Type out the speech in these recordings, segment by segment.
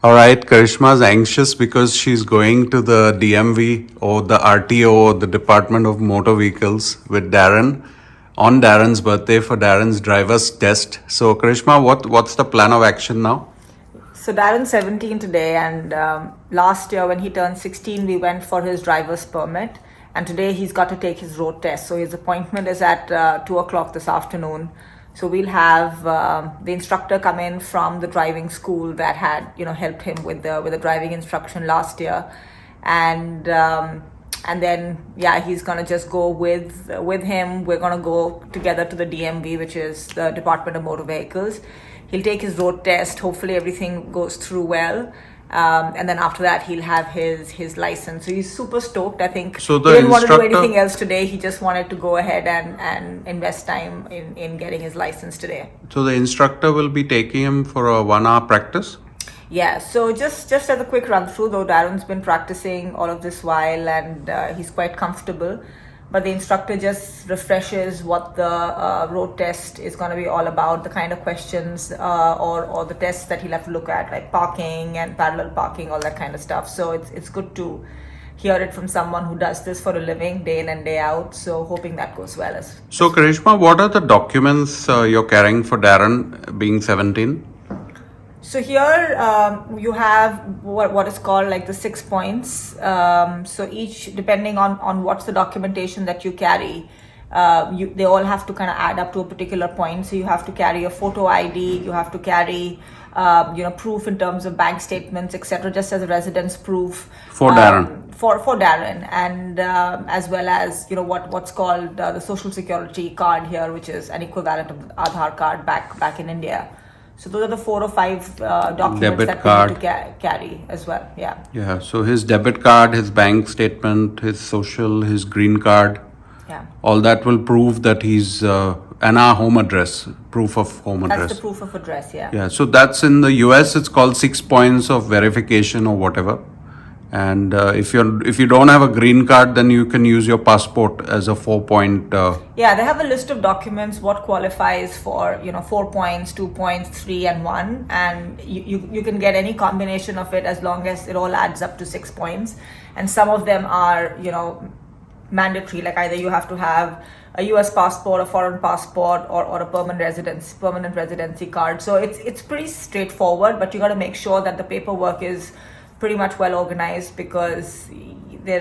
All right, Karishma's anxious because she's going to the DMV or the RTO or the Department of Motor Vehicles with Darren on Darren's birthday for Darren's driver's test. So, Karishma, what's the plan of action now? So Darren's 17 today, and last year when he turned 16, we went for his driver's permit, and today he's got to take his road test. So his appointment is at 2 o'clock this afternoon. So we'll have the instructor come in from the driving school that had helped him with the driving instruction last year, and then he's gonna just go with him. We're gonna go together to the DMV, which is the Department of Motor Vehicles. He'll take his road test. Hopefully everything goes through well. And then after that, he'll have his license. So he's super stoked. I think So he the didn't want to do instructor- anything else today. He just wanted to go ahead and invest time in getting his license today. So the instructor will be taking him for a 1 hour practice? Yeah, so just as a quick run through, though, Darren's been practicing all of this while, and he's quite comfortable. But the instructor just refreshes what the road test is going to be all about, the kind of questions or the tests that he'll have to look at, like parking and parallel parking, all that kind of stuff. So it's good to hear it from someone who does this for a living, day in and day out. So hoping that goes well. So, Karishma, what are the documents you're carrying for Darren being 17? So here you have what is called like the 6 points. So each, depending on what's the documentation that you carry, they all have to kind of add up to a particular point. So you have to carry a photo ID, you have to carry proof in terms of bank statements, etc., just as a residence proof For Darren. For Darren, and as well as what's called the social security card here, which is an equivalent of the Aadhaar card back in India. So those are the 4 or 5 documents Debit that card. we need to carry as well. Yeah. Yeah, so his debit card, his bank statement, his social, his green card, Yeah. all that will prove that he's and our home address, proof of home address. That's the proof of address. Yeah. Yeah, so that's in the US. It's called 6 points of verification or whatever. And if you don't have a green card, then you can use your passport as a 4-point. Yeah, they have a list of documents what qualifies for 4 points, 2 points, 3 and 1, and you can get any combination of it as long as it all adds up to 6 points. And some of them are mandatory, like either you have to have a US passport, a foreign passport, or a permanent residency card. So it's pretty straightforward, but you got to make sure that the paperwork is pretty much well organized, because they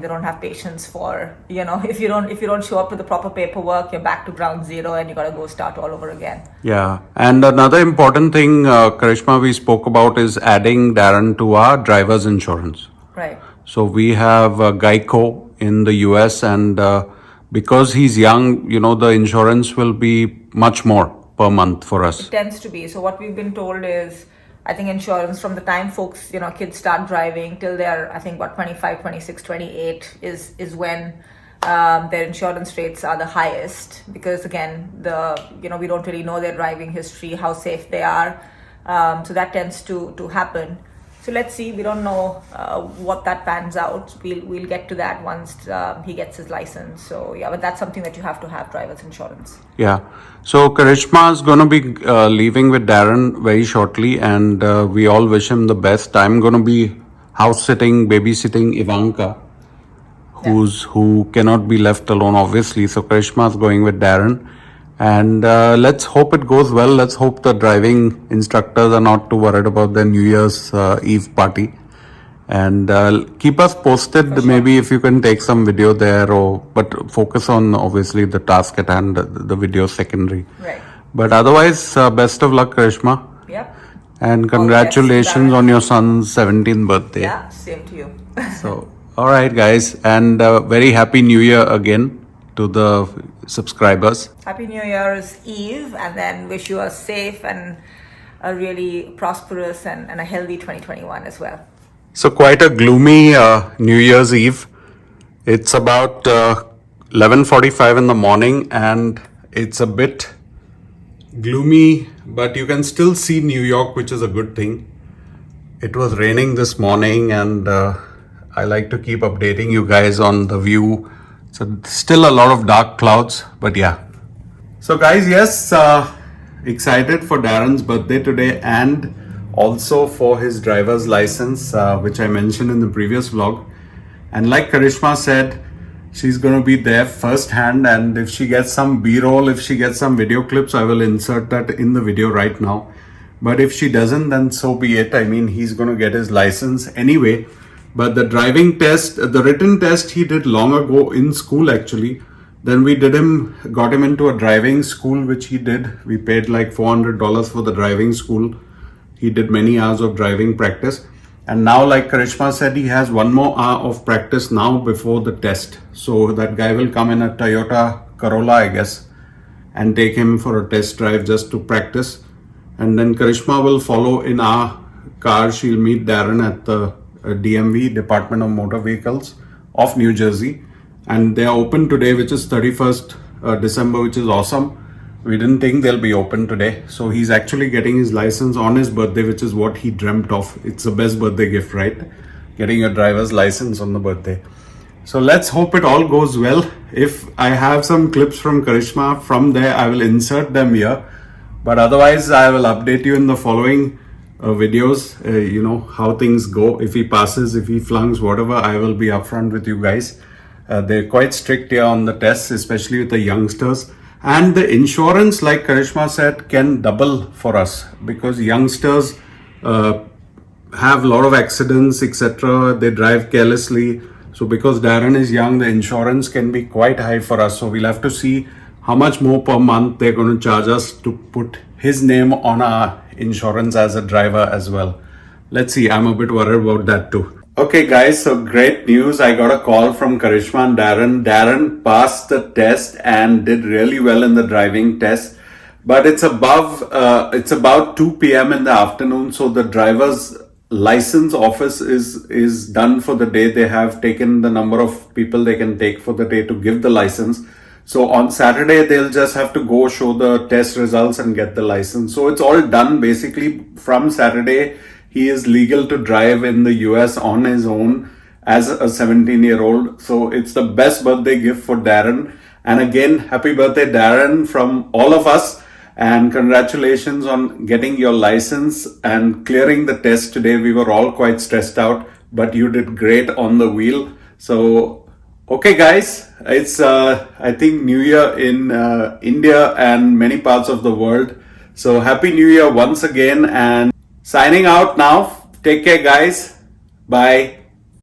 don't have patience for if you don't show up with the proper paperwork, you're back to ground zero and you got to go start all over again. Yeah, and another important thing, Karishma, we spoke about is adding Darren to our driver's insurance. Right. So we have Geico in the US, and because he's young, the insurance will be much more per month for us. It tends to be. So what we've been told is, I think insurance from the time folks, kids start driving till they're, I think, 25, 26, 28 is when their insurance rates are the highest, because again, we don't really know their driving history, how safe they are. So that tends to happen. So let's see. We don't know what that pans out. We'll get to that once he gets his license. So yeah, but that's something that you have to have, driver's insurance. Yeah. So Karishma is going to be leaving with Darren very shortly, and we all wish him the best. I'm going to be house sitting, babysitting Ivanka, who cannot be left alone, obviously. So Karishma is going with Darren. And let's hope it goes well. Let's hope the driving instructors are not too worried about their New Year's Eve party. And keep us posted. Sure. Maybe if you can take some video there, but focus on obviously the task at hand. The video secondary. Right. But otherwise, best of luck, Karishma. Yep. And congratulations on your son's 17th birthday. Yeah, same to you. So, all right, guys, and very happy New Year again to the subscribers. Happy New Year's Eve, and then wish you a safe and a really prosperous and a healthy 2021 as well. So quite a gloomy New Year's Eve. It's about 11:45 in the morning, and it's a bit gloomy, but you can still see New York, which is a good thing. It was raining this morning, and I like to keep updating you guys on the view. So still a lot of dark clouds, but yeah. So guys, yes, excited for Darren's birthday today, and also for his driver's license, which I mentioned in the previous vlog. And like Karishma said, she's going to be there firsthand, and if she gets some b-roll, if she gets some video clips, I will insert that in the video right now. But if she doesn't, then so be it. I mean, he's going to get his license anyway. But the driving test, the written test, he did long ago in school actually. Then we got him into a driving school, which he did. We paid like $400 for the driving school. He did many hours of driving practice. And now, like Karishma said, he has one more hour of practice now before the test. So that guy will come in a Toyota Corolla, I guess, and take him for a test drive just to practice. And then Karishma will follow in our car. She'll meet Darren at the DMV, Department of Motor Vehicles of New Jersey. And they are open today, which is 31st December, which is awesome. We didn't think they'll be open today. So he's actually getting his license on his birthday, which is what he dreamt of. It's the best birthday gift, right? Getting a driver's license on the birthday. So let's hope it all goes well. If I have some clips from Karishma from there, I will insert them here. But otherwise, I will update you in the following videos, how things go. If he passes, if he flunks, whatever, I will be upfront with you guys. They're quite strict here on the tests, especially with the youngsters. And the insurance, like Karishma said, can double for us because youngsters have a lot of accidents, etc. They drive carelessly. So because Darren is young, the insurance can be quite high for us. So we'll have to see how much more per month they're going to charge us to put his name on our insurance as a driver as well. Let's see. I'm a bit worried about that too. Okay guys, so great news. I got a call from Karishma and Darren. Darren passed the test and did really well in the driving test. But it's about 2 p.m. in the afternoon. So the driver's license office is done for the day. They have taken the number of people they can take for the day to give the license. So on Saturday, they'll just have to go show the test results and get the license. So it's all done basically from Saturday. He is legal to drive in the US on his own as a 17-year-old. So it's the best birthday gift for Darren. And again, happy birthday, Darren, from all of us. And congratulations on getting your license and clearing the test today. We were all quite stressed out, but you did great on the wheel. So, okay guys, it's I think New Year in India and many parts of the world. So happy New Year once again, and signing out now. Take care guys. Bye.